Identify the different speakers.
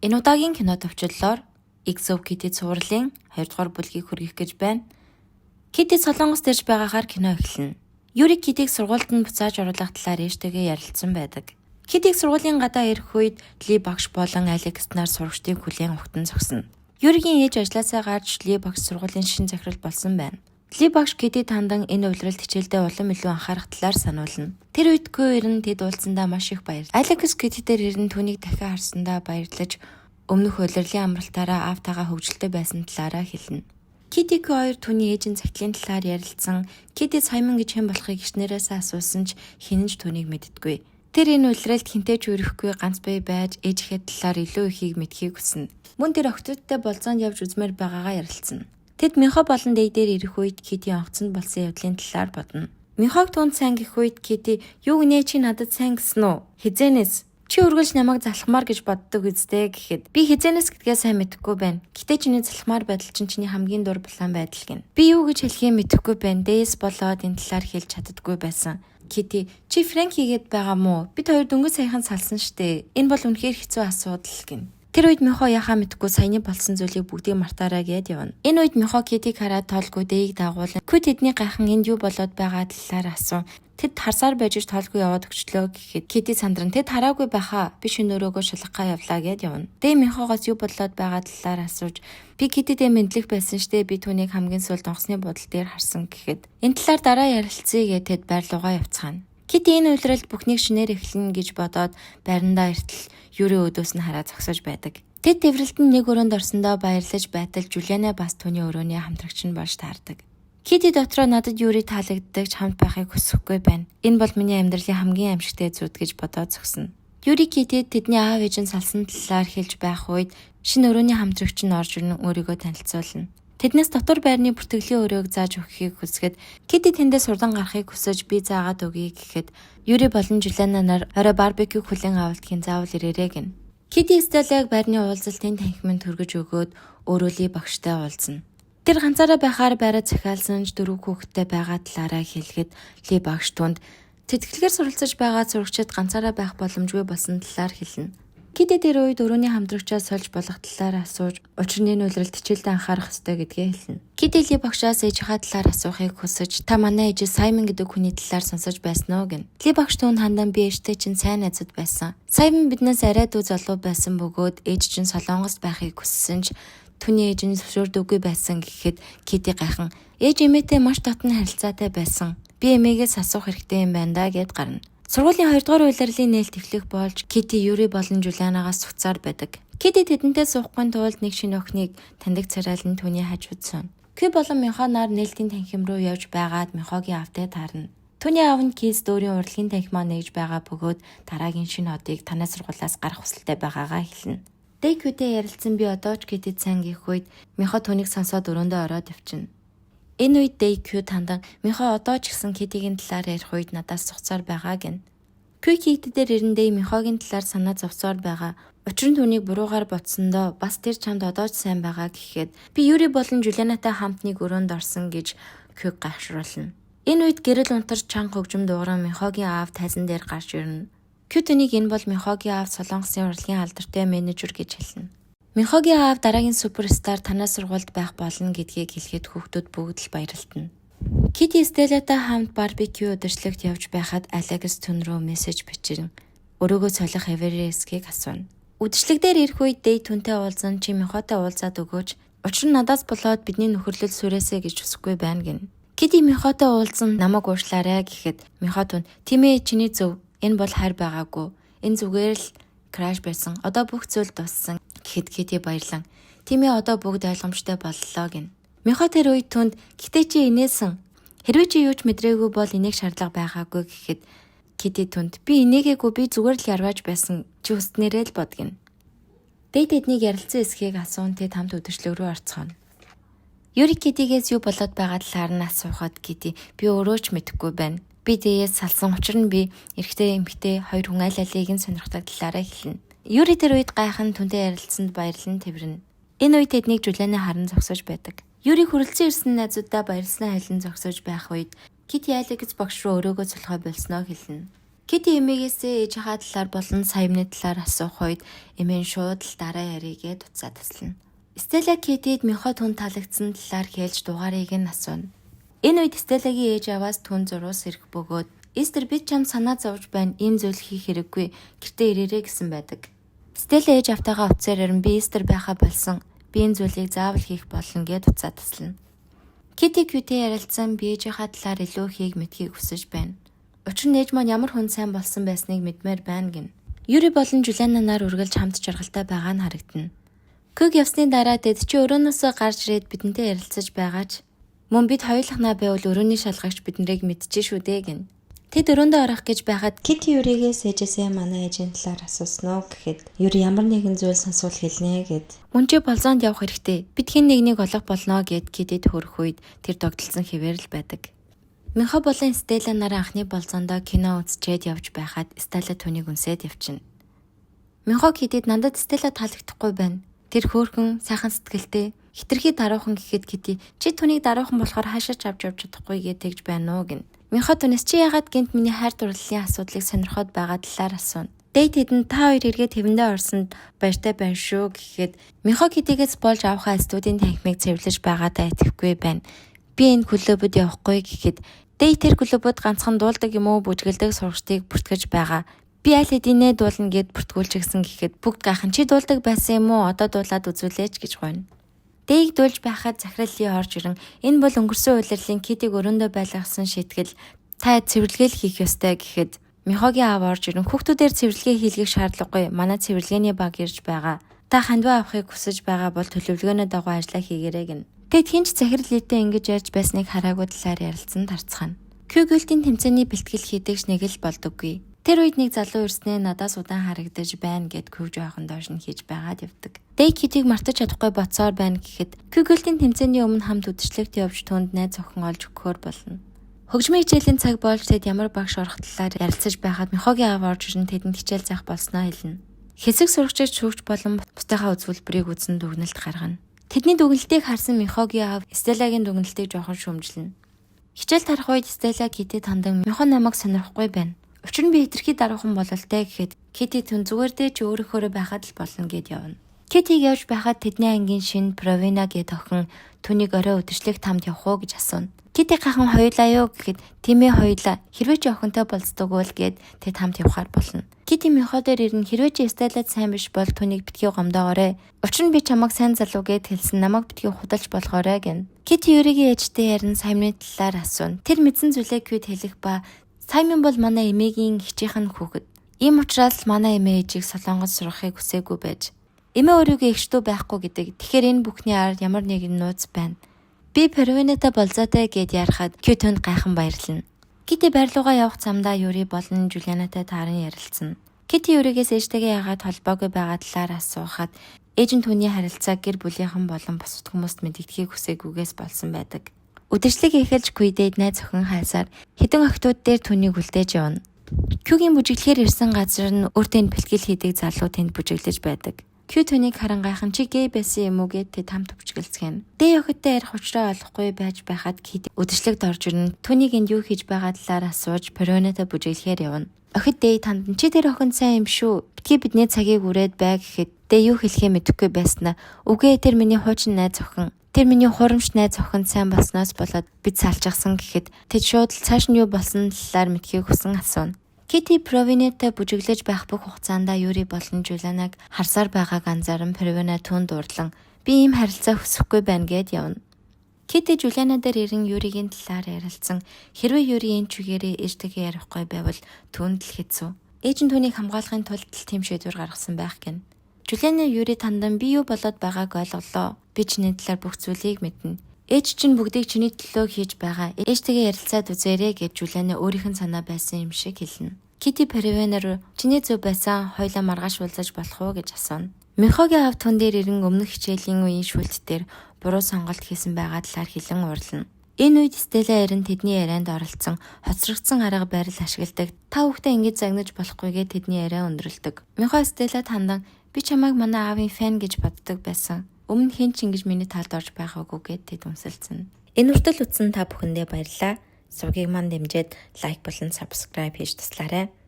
Speaker 1: Энэ удаагийн кино төвчлөлөөр X of Kitty цувралын 2 дугаар бүлгийг хүргэх гэж байна. Kitty Солонгост ирж байгаагаар кино эхэлнэ. Юри Kitty-г сургуульд нь буцааж оруулах талаар ээжтэйгээ ярилцсан байдаг. Kitty-г сургуулийн гадаа ирэх үед Ли багш болон Алекс нар сурагчдын хүлээн ухтан зогсно. Юригийн ээж ажлаасаа гарч Ли багш сургуулийн шин захирал болсон байна. Ли багш Kitty тандан энэ улиралд хичээлдээ улам илүү анхаарах талаар сануулна. Тэр үед Куир нь тэд уулзсандаа маш их баярлав. Алекс Kitty дээр ирэн түүнийг дахин харсандаа баярлаж өмнөх улирлын амралтаараа аавтайгаа хөвгөлтэй байсан талаараа хэлнэ. Kitty хоёр түүний ээжийн цагтлын талаар ярилцсан. Kitty Simon гэж хэн болохыг гişнэрээс асуусан ч хэн ч түүнийг мэддэггүй. Тэр энэ улиралд хинтээ ч үрэхгүй ганц бай байж ээжийнхээ талаар илүү ихийг мэдхийг хүснэ. Мөн тэр охидтой болзоонд явж үзмээр байгаагаа ярилцсан. Тэд Минхо болон Дэй дээр ирэх үед Kitty онцонд болсон явдлын талаар бодно. Минхог түүнд сайн гэх үед Kitty "Юу гинэ чи надад сайн гэсэн үү? Хизэнээс? Чи үргэлж намайг залхамаар гэж боддог үстэй" гэхэд "Би хизэнээс гэдгээ сайн мэдэхгүй байна. Гэтэ чиний залхамаар байдал чинь чиний хамгийн дур булаан байдал гин. Би юу гэж хэлхийг мэдэхгүй байна. Дэйс болоод энэ талаар хэлж чаддаггүй байсан." Kitty "Чи Фрэнк хийгээд байгаа мó? Бид хоёр дөнгөж саяхан салсан штэ. Энэ бол үнэхээр хэцүү асуудал" гин. Тэр үед Минхо яхаа мэдгүй саяны болсон зүйлийг бүгдийг мартаарай гэд явна. Энэ үед Минхо Kitty-г хараад тоолгүй Дэйг дагуулна. Күй тэдний гайхан энд юу болоод байгаа талаар асуув. Тэд харсаар байж тоолгүй яваад өчлөө гэхэд Kitty сандран "Тэд хараагүй байхаа. Би шинэ өрөөгөө шалгахаа явлаа" гэд явна. Дэй Минхогоос юу болоод байгаа талаар асууж "Би Kitty-тэй мэдлэх байсан штэ. Би түүнийг хамгийн сүүлд онгоцны буудал дээр харсан" гэхэд "Энэ талаар дараа ярилцъя" гэд тэд байрлуугаа явцгаана. Kitty энэ улиралд бүхнийг шинээр эхлэнэ гэж бодоод байрандаа иртэл Юри өдөөс нь хараа зогсож байдаг. Тэд тэврэлтэнд нэг өрөөнд орсондоо баярлаж байтал Жулиана бас түүний өрөөний хамтрагч нь болж таардаг. Kitty дотроо надад Юри таалагддаг ч хамт байхыг хүсэхгүй байна. Энэ бол миний амьдралын хамгийн аимшигтай зүйл гэж бодоод зогсно. Юри Kitty тэдний аав ээж нь салсан талаар хэлж байх үед шинэ өрөөний хамтрагч нь орж ирэн өөрийгөө танилцуулна. Тэднээс дотор байрны бүртгэлийн өрөөг зааж өгөхийг хүсгэд Kitty тэндээс урдан гарахыг хүсэж "Би заагаад өгье" гэхэд Юри болон Жулиана нар орой барбекю хүлээн авалтгийн заавал ирээрэй гэнэ. Kitty Стеллаг байрны уулзалтын танхимд түргэж өгөөд өөрөө Ли багштай уулзна. Тэр ганцаараа байхаар байраа захиалсан ч 4 хүүхэдтэй байгаа талаараа хэлэхэд Ли багш түнд цэцгэлгээр суралцаж байгаа сурагчид ганцаараа байх боломжгүй болсон талаар хэлнэ. Kitty тэр үед өрөөний хамтрагчаас сольж болох талаар асууж учир нь энэ улиралд хичээлдээ анхаарах ёстой гэдгээ хэлнэ. Kitty Ли багшаас ээжийнхээ талаар асуухыг хүсэж "Та манай ээж Simon гэдэг хүний талаар сонсож байсан уу?" гэнэ. Ли багш түүнд хандан "Би ээжтэй чинь сайн найзууд байсан. Simon биднээс арай дүү залуу байсан бөгөөд ээж чинь Солонгост байхыг хүссэн ч түүний ээж нь зөвшөөрдөггүй байсан" гэхэд Kitty гайхан "Ээж эмээтэй маш дотн харилцаатай байсан. Би эмээгээс асуух хэрэгтэй юм байна да" гэд гарна. Сургуулийн 2 дугаар улирлын нээлт эхлэх болж Kitty Юри болон Жулианагаас суцаар байдаг. Kitty тэдэнтэй суухгүй тулд нэг шинэ охиныг таньдаг царайлан түүний хажууд сууна. Күй болон Минхо нар нээлтийн танхим руу явж байгаад Минхогийн аавтай таарна. Түүний аав нь Кис дүүрийн урлагийн танхимаа нэгж байгаа бөгөөд дараагийн шинэ одыг танай сургуулиас гарах хүсэлтэй байгаагаа хэлнэ. Дэй Күйтэй ярилцсан "Би одоо ч Kitty сайн" гэх үед Минхо түүнийг сонсоод өрөөндөө ороод явчихна. Энэ үед Дэй Кью тандан "Минхо одоо ч гэсэн Kitty-гийн талаар ярих үед надаас суцаар байгаа" гэнэ. Кью Kitty дээр ирэн Дэй Минхогийн талаар санаа зовсоор байгаа. Учир нь түүнийг буруугаар бодсондоо бас тэр чамд одоо ч сайн байгаа гэхэд "Би Юри болон Жулианатай хамт нэг өрөөнд орсон" гэж Кюг гайхшруулна. Энэ үед гэрэл унтарч чанга хөгжим дуугаран Минхогийн аав тайзан дээр гарч ирнэ. Кю тэнийг "Энэ бол Минхогийн аав Солонгосын урлагийн алдартай менежер" гэж хэлнэ. Минхогийн аав дараагийн суперстаар танай сургуульд байх болно гэдгийг хэлэхэд хүүхдүүд бүгд л баярлтана. Kitty Стеллатай хамт барбекю удирдлагт явж байхад Алекс түн рүү мессеж бичирэн өрөөгөө солих Эверестгийг асууна. Удирдлаг дээр ирэх үед Дэй түнтэй уулзан "Чи Минхотой уулзаад өгөөч. Учир нь надаас болоод бидний нөхөрлөл сүрээсэ гэж хүсэхгүй байна" гэнэ. Kitty Минхотой уулзан "Намайг уушлаарай" гэхэд Минхо түн "Тийм ээ, чиний зөв. Энэ бол хайр байгаагүй. Энэ зүгээр л краш байсан. Одоо бүх зүйл дууссан" гэхэд Kitty баярлан "Тийм ээ, одоо бүгд ойлгомжтой боллоо" гэнэ. Минхо тэр үед түнд "Гэтэ чи инээсэн. Хэрвээ чи юу ч мэдрээгүй бол энийг шаардлага байгаагүй" гэхэд Kitty түнд "Би инээгээгүй, би зүгээр л ярваж байсан. Чи хүснээрээ л бод" гэнэ. Дэй тэднийг ярилцсан эсхийг асуун тэд хамт өдөрчлөг рүү орцгооно. Юри Kitty-гээс юу болоод байгаа талаар нь асуухад Kitty "Би өөрөө ч мэдэхгүй байна. Би Дэйээс салсан. Учир нь би эрэгтэй эмэгтэй хоёр хүн аль алийг нь сонирхдаг талаараа хэлнэ." Юри тэр үед гайхан түнтэй ярилцсанд баярлан тэврэнэ. Энэ үед тэднийг Жулиана харан зогсож байдаг. Юри хүрэлцэн ирсэн найзуудаа баярлсан хайлан зогсож байх үед Kitty Алекс багш руу өрөөгөө цулхай болсноо хэлнэ. Кити эмээгээсээ ээжийнхаа талаар болон саямны талаар асуух үед эмээ нь шууд л дараа яриагээ дуцаа таслана. Стелла Китид Михо түн таалагдсан талаар хэлж дугаарыг нь асууна. Энэ үед Стеллагийн ээж аваас түн зурус ирэх бөгөөд "Эстер бид чамд санаа зовж байна. Ийм зүйл хийх хэрэггүй. Гэртээ ирээрэй" гэсэн байдаг. Стелла ээж автайгаа уцаар ирэн "Би Эстер байхаа болсон. Би энэ зүйлийг заавал хийх болно" гэд уцаа таслана. Кити Кьютэй ярилцсан би ээжийнхаа талаар илүү ихийг мэдхийг хүсэж байна. Учир нь ээж маань ямар хүн сайн болсон байсныг мэдмээр байна гин. Юри болон Жулиана нар үргэлж хамт жаргалтай байгаа нь харагдана. Кюг явсны дараа тэд чи өрөөнөөсөө гарч ирээд бидэнтэй ярилцаж байгаач. Мөн бид хоёулахнаа байвал өрөөний шалгагч биднийг мэдчихэ шүү дээ гин. Тэд өрөөндөө орох гэж байхад Кити Юригээс ээжээсээ манай ээжийн талаар асуусан уу гэхэд Юри ямар нэгэн зүйл сонсвол хэлнэ гэд. Мөн чи болзоонд явах хэрэгтэй. Бид хэн нэгнийг олох болно гэд Китид хөрөх үед тэр догдолцсон хэвээр л байдаг. Михо болон Стелла нараа анхны болзоондоо кино үзчихэд явж байхад Стелла түүнийг үнсээд явчихна. Михо Китид надад Стелла таалагдахгүй байна. Тэр хөөрхөн, сайхан сэтгэлтэй, хитрхи даруухан гэхэд Кити чи түүнийг даруухан болохоор хаашаач авч явж чадахгүй гэж тэгж байна уу гин. Михо түнэс чи яагаад гинт миний хайр дурлалын асуудлыг сонирхоод байгаа талаар асууна. Дэйт хэдэн та хоёр эргээд хэвэндээ орсонд баяртай байна шүү гэхэд Михо Китигээс болж авахаа студийн танхимыг цэвэрлэж байгаадаа итгэхгүй байна. Би энэ клубуд явахгүй гэхэд Дэйт тэр клубуд ганцхан дуулдаг юм уу бүжгэлдэг сурагчдыг бүртгэж байгаа. Би аль хэдийнэ дуулна гэд бүртгүүлчихсэн гэхэд бүгд гайхан чи дуулдаг байсан юм уу одоо дуулаад үзүүлээч гэж гойно. Дэйг дуулж байхад захирлын орж ирэн энэ бол өнгөрсөн улирлын Китиг өрөөндөө байлгасан шийтгэл та цэвэрлэгээл хийх ёстой гэхэд Михогийн аав орж ирэн хүүхдүүдээр цэвэрлэгээ хийлгэх шаардлагагүй манай цэвэрлэгээний баг ирж байгаа. Та хандваа авахыг хүсэж байгаа бол төлөвлөгөөнөө дагуу ажиллаа хийгээрэй гэнэ. Тэд хинч захирлийтэй ингэж ярьж байсныг хараагүй талаар ярилцсан тарцгаана. Кюгөлтийн тэмцээний бэлтгэл хийдэгч нэг л болдоггүй. Тэр үед нэг залуу ирснээ надаас удаан харагдаж байна гэд Кюг жоохон доош нь хийж байгаад явдаг. Дэй Китиг мартаж чадахгүй боцоор байна гэхэд Кюгөлтийн тэмцээний өмнө хамт үдшилтэд явж түүнд найз охин олж өгөхөөр болно. Хөгжмийн хичээлийн цаг болж тэд ямар багш орох талаар ярилцаж байхад Михогийн аав орж ирэн тэдэнд хичээл заах болсноо хэлнэ. Хэсэг сурагчид шүүгч болон бусдынхаа үзүүлбэрийг үзэн дүгнэлт гаргана. Тэдний дүгнэлтийг харсан Михогийн аав Стеллагийн дүгнэлтийг жоохон шүүмжилнэ. Хичээл тарах үед Стелла Китид хандан Михо намайг сонирхгүй байна. Учир нь би хитрхи даруухан бололтой гэхэд Кити түн зүгээрдээ ч өөрөөхөө байхад л болно гэд явна. Китиг явж байхад тэдний ангийн шинэ Провина гэд охин түүнийг орой өдөржлөх тамд явах уу гэж асууна. Кити хахан хоёулаа юу гэхэд тийм ээ хоёулаа хэрвээ чи охинтой болцдог бол гэд тэд хамт явахаар болно. Кити Михо дээр ирнэ хэрвээ чи Стеллад сайн биш бол түүнийг битгий гомдоогоорой. Учир нь би чамайг сайн залуу гэд хэлсэн намайг битгий худалж болгоорой гэнэ. Кити Юригийн ээжтэй ярин саймны талаар асууна. Тэр мэдсэн зүйлээ Кьюд хэлэх ба Саймон бол манай эмээгийн хичээхэн хүүхэд. Ийм учраас манай эмээ ээжийг солонгос сургахыг хүсээгүй байж. Эмээ өөрийгөө эгчдүү байхгүй гэдэг. Тэгэхээр энэ бүхний ард ямар нэгэн нууц байна. Би Провинетай болзоотой гэд ярахад Кью түнд гайхан баярлана. Кити байрлуугаа явах замдаа Юри болон Жулианатай тааран ярилцсан. Кити Юригээс ээжтэйгээ яагаад холбоогүй байгаа талаар асуухад ээж нь түүний харилцааг гэр бүлийнхэн болон бусад хүмүүст мэдэгдэхийг хүсээгүйгээс болсон байдаг. Үдшилтээг эхэлж Кьюдэд найз охин хайсаар хэдэн охтууд дээр түүнийг үлдээж явна. Кьюгийн бүжиглэхээр ирсэн газар нь өөртөө бэлтгэл хийдэг залуу тэнд бүжиглэж байдаг. Кью түүнийг харан гайхан чи гей байсан юм уу гэд тэд хамт бүжиглцгээв. Дэй охидтой ярих учраа олохгүй байж байхад Кит үдшилтэд орж ирнэ. Түүнийг энд юу хийж байгаа талаар асууж Провинетай бүжиглэхээр явна. Охид Дэй танд чи тэр охин сайн юм шүү. Битгий бидний цагийг үрээд бай гэхэд Дэй юу хэлэхээ мэдэхгүй байснаа үгүй тэр миний хуучин найз охин. Тэр миний хурамч найз охин сайн болсноос болоод бид салчгасан гэхэд тэд шууд л цааш нь юу болсон талаар мэдхийг хүсэн асууна. Кити Провинетай бүжиглэж байх бүх хугацаанд Юри болон Жулианаг харсаар байгааг анзааран Провина түнд дурдлан би ийм харилцаа хүсэхгүй байна гэд явна. Кити Жулиана дээр ирэн Юригийн талаар ярилцсан. Хэрвээ Юри энэ чигээрээ ээжтэйгээ ярихгүй байвал түүнд л хэцүү. Ээж нь түүнийг хамгаалахын тулд тийм шийдвэр гаргасан байх гэнэ. Жулиана Юри тандан би юу болоод байгааг ойлголоо. Би чиний талаар бүх зүйлийг мэднэ. Ээж чинь бүгдийг чиний төлөө хийж байгаа. Ээжтэйгээ ярилцаад үзээрэй гэж Жулиана өөрийнх нь санаа байсан юм шиг хэлнэ. Кити Провинер чиний зөв байсан хоёлаа маргааш уулзаж болох уу гэж асууна. Михогийн аав түн дээр ирэн өмнөх хичээлийн үеийн шүлт дээр буруу сонголт хийсэн байгаа талаар хэлэн уурлана. Энэ үед Стелла эрен тэдний ярианд оролцсон хоцрогдсон арга барил ашигладаг. Та бүхдээ ингэж загнаж болохгүйгээ тэдний яриа өндөрлөдөг. Михо Стеллад хандан би чамайг манай аавын фэн гэж боддог байсан. Өмнө хэн ч ингэж миний талд орж байгаагүй гэд тэд өмсөлцөн. Энэ хүртэл үзсэн та бүхэндээ баярлалаа. Сувгийг манд дэмжиж лайк болон subscribe хийж туслаарай.